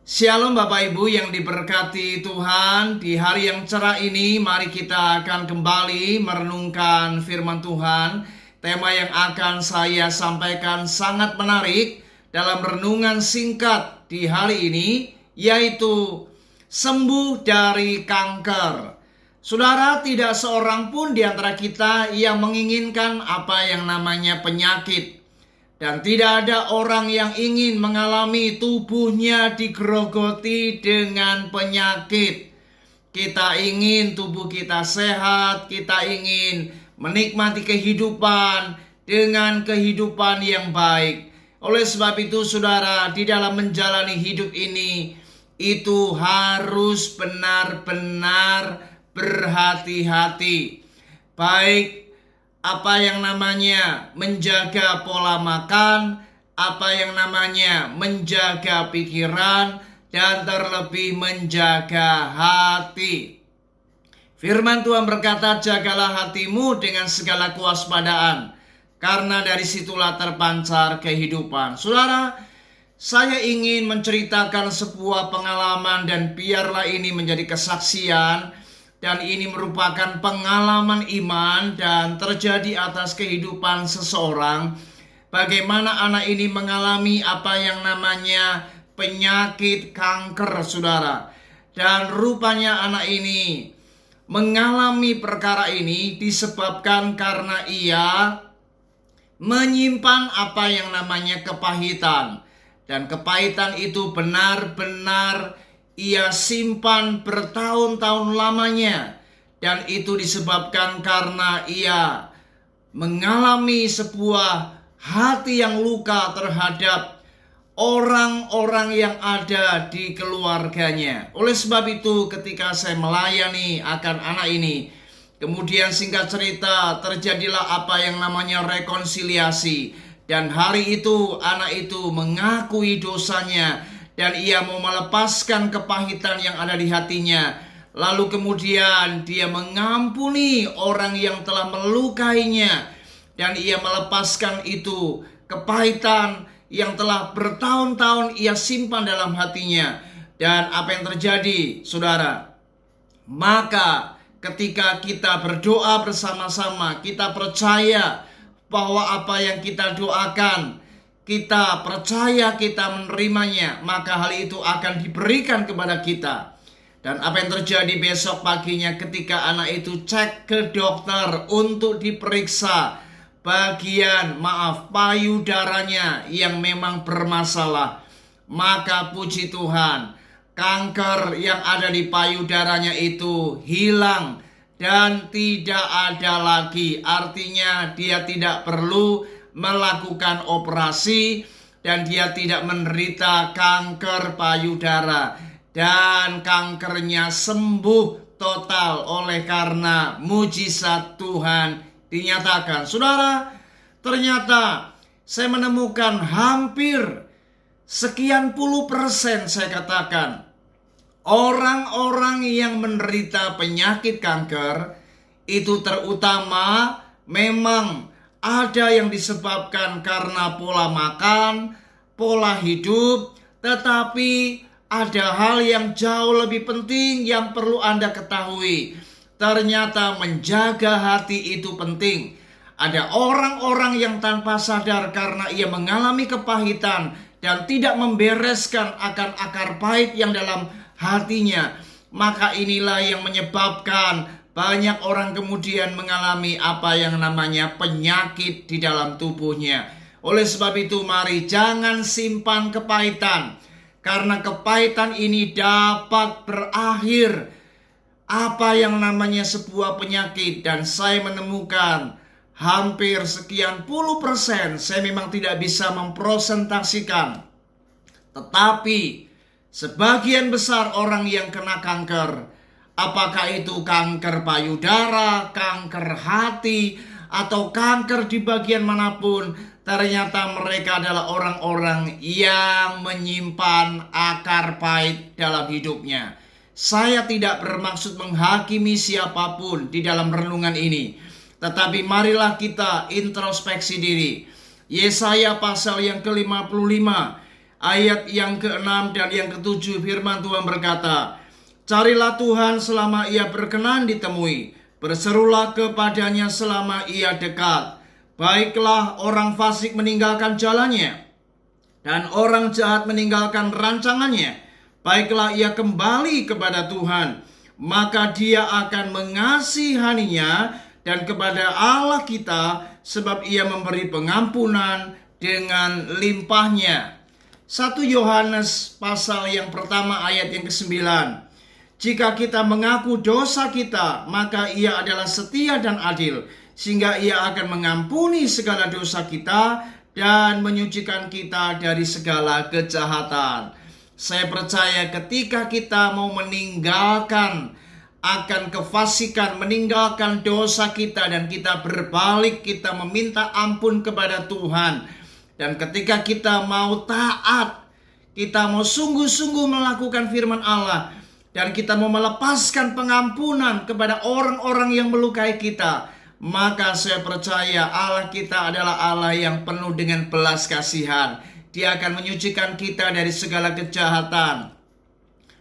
Shalom Bapak Ibu yang diberkati Tuhan. Di hari yang cerah ini mari kita akan kembali merenungkan firman Tuhan. Tema yang akan saya sampaikan sangat menarik dalam renungan singkat di hari ini, yaitu sembuh dari kanker. Saudara, tidak seorang pun di antara kita yang menginginkan apa yang namanya penyakit. Dan tidak ada orang yang ingin mengalami tubuhnya digerogoti dengan penyakit. Kita ingin tubuh kita sehat, kita ingin menikmati kehidupan dengan kehidupan yang baik. Oleh sebab itu saudara, di dalam menjalani hidup ini, itu harus benar-benar berhati-hati. Baik apa yang namanya menjaga pola makan, apa yang namanya menjaga pikiran, dan terlebih menjaga hati. Firman Tuhan berkata, jagalah hatimu dengan segala kewaspadaan, karena dari situlah terpancar kehidupan. Saudara, saya ingin menceritakan sebuah pengalaman dan biarlah ini menjadi kesaksian. Dan ini merupakan pengalaman iman dan terjadi atas kehidupan seseorang. Bagaimana anak ini mengalami apa yang namanya penyakit kanker, saudara. Dan rupanya anak ini mengalami perkara ini disebabkan karena ia menyimpan apa yang namanya kepahitan. Dan kepahitan itu benar-benar ia simpan bertahun-tahun lamanya. Dan itu disebabkan karena ia mengalami sebuah hati yang luka terhadap orang-orang yang ada di keluarganya. Oleh sebab itu ketika saya melayani akan anak ini, kemudian singkat cerita terjadilah apa yang namanya rekonsiliasi. Dan hari itu anak itu mengakui dosanya dan ia mau melepaskan kepahitan yang ada di hatinya. Lalu kemudian dia mengampuni orang yang telah melukainya. Dan ia melepaskan itu kepahitan yang telah bertahun-tahun ia simpan dalam hatinya. Dan apa yang terjadi, saudara? Maka ketika kita berdoa bersama-sama, kita percaya bahwa apa yang kita doakan, kita percaya, kita menerimanya, maka hal itu akan diberikan kepada kita. Dan apa yang terjadi besok paginya ketika anak itu cek ke dokter untuk diperiksa payudaranya yang memang bermasalah. Maka puji Tuhan, kanker yang ada di payudaranya itu hilang dan tidak ada lagi. Artinya dia tidak perlu melakukan operasi dan dia tidak menderita kanker payudara dan kankernya sembuh total oleh karena mujizat Tuhan dinyatakan. Saudara, ternyata saya menemukan hampir sekian puluh persen, saya katakan, orang-orang yang menderita penyakit kanker itu terutama memang ada yang disebabkan karena pola makan, pola hidup, tetapi ada hal yang jauh lebih penting yang perlu Anda ketahui. Ternyata menjaga hati itu penting. Ada orang-orang yang tanpa sadar karena ia mengalami kepahitan dan tidak membereskan akan akar pahit yang dalam hatinya. Maka inilah yang menyebabkan banyak orang kemudian mengalami apa yang namanya penyakit di dalam tubuhnya. Oleh sebab itu mari jangan simpan kepahitan. Karena kepahitan ini dapat berakhir apa yang namanya sebuah penyakit. Dan saya menemukan hampir sekian puluh persen, saya memang tidak bisa mempresentasikan. Tetapi sebagian besar orang yang kena kanker, apakah itu kanker payudara, kanker hati, atau kanker di bagian manapun, ternyata mereka adalah orang-orang yang menyimpan akar pahit dalam hidupnya. Saya tidak bermaksud menghakimi siapapun di dalam renungan ini, tetapi marilah kita introspeksi diri. Yesaya pasal yang ke-55 ayat yang ke-6 dan yang ke-7 firman Tuhan berkata, "Carilah Tuhan selama ia berkenan ditemui, berserulah kepadanya selama ia dekat. Baiklah orang fasik meninggalkan jalannya, dan orang jahat meninggalkan rancangannya. Baiklah ia kembali kepada Tuhan, maka dia akan mengasihaninya, dan kepada Allah kita, sebab ia memberi pengampunan dengan limpahnya." 1 Yohanes pasal yang pertama ayat yang ke-9. "Jika kita mengaku dosa kita, maka ia adalah setia dan adil, sehingga ia akan mengampuni segala dosa kita dan menyucikan kita dari segala kejahatan." Saya percaya ketika kita mau meninggalkan akan kefasikan, meninggalkan dosa kita, dan kita berbalik, kita meminta ampun kepada Tuhan, dan ketika kita mau taat, kita mau sungguh-sungguh melakukan firman Allah, dan kita mau melepaskan pengampunan kepada orang-orang yang melukai kita, maka saya percaya Allah kita adalah Allah yang penuh dengan belas kasihan. Dia akan menyucikan kita dari segala kejahatan.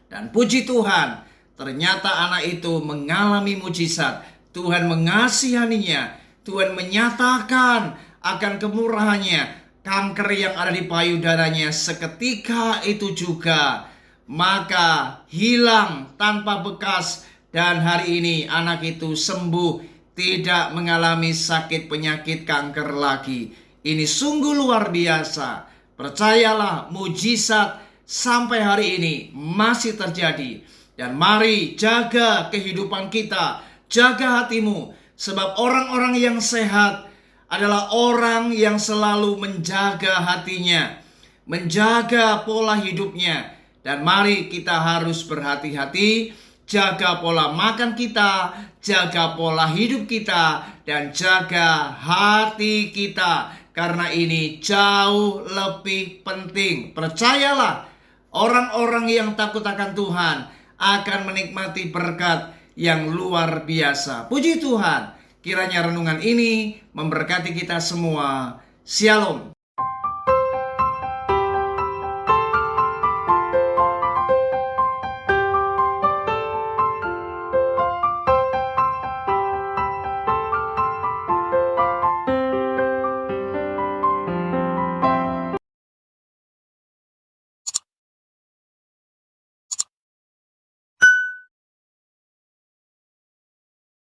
Dan puji Tuhan, ternyata anak itu mengalami mujizat. Tuhan mengasihaninya, Tuhan menyatakan akan kemurahannya. Kanker yang ada di payudaranya seketika itu juga maka hilang tanpa bekas, dan hari ini anak itu sembuh, tidak mengalami sakit penyakit kanker lagi. Ini sungguh luar biasa. Percayalah, mujizat sampai hari ini masih terjadi. Dan mari jaga kehidupan kita, jaga hatimu, sebab orang-orang yang sehat adalah orang yang selalu menjaga hatinya, menjaga pola hidupnya. Dan mari kita harus berhati-hati, jaga pola makan kita, jaga pola hidup kita, dan jaga hati kita. Karena ini jauh lebih penting. Percayalah, orang-orang yang takut akan Tuhan akan menikmati berkat yang luar biasa. Puji Tuhan, kiranya renungan ini memberkati kita semua. Shalom.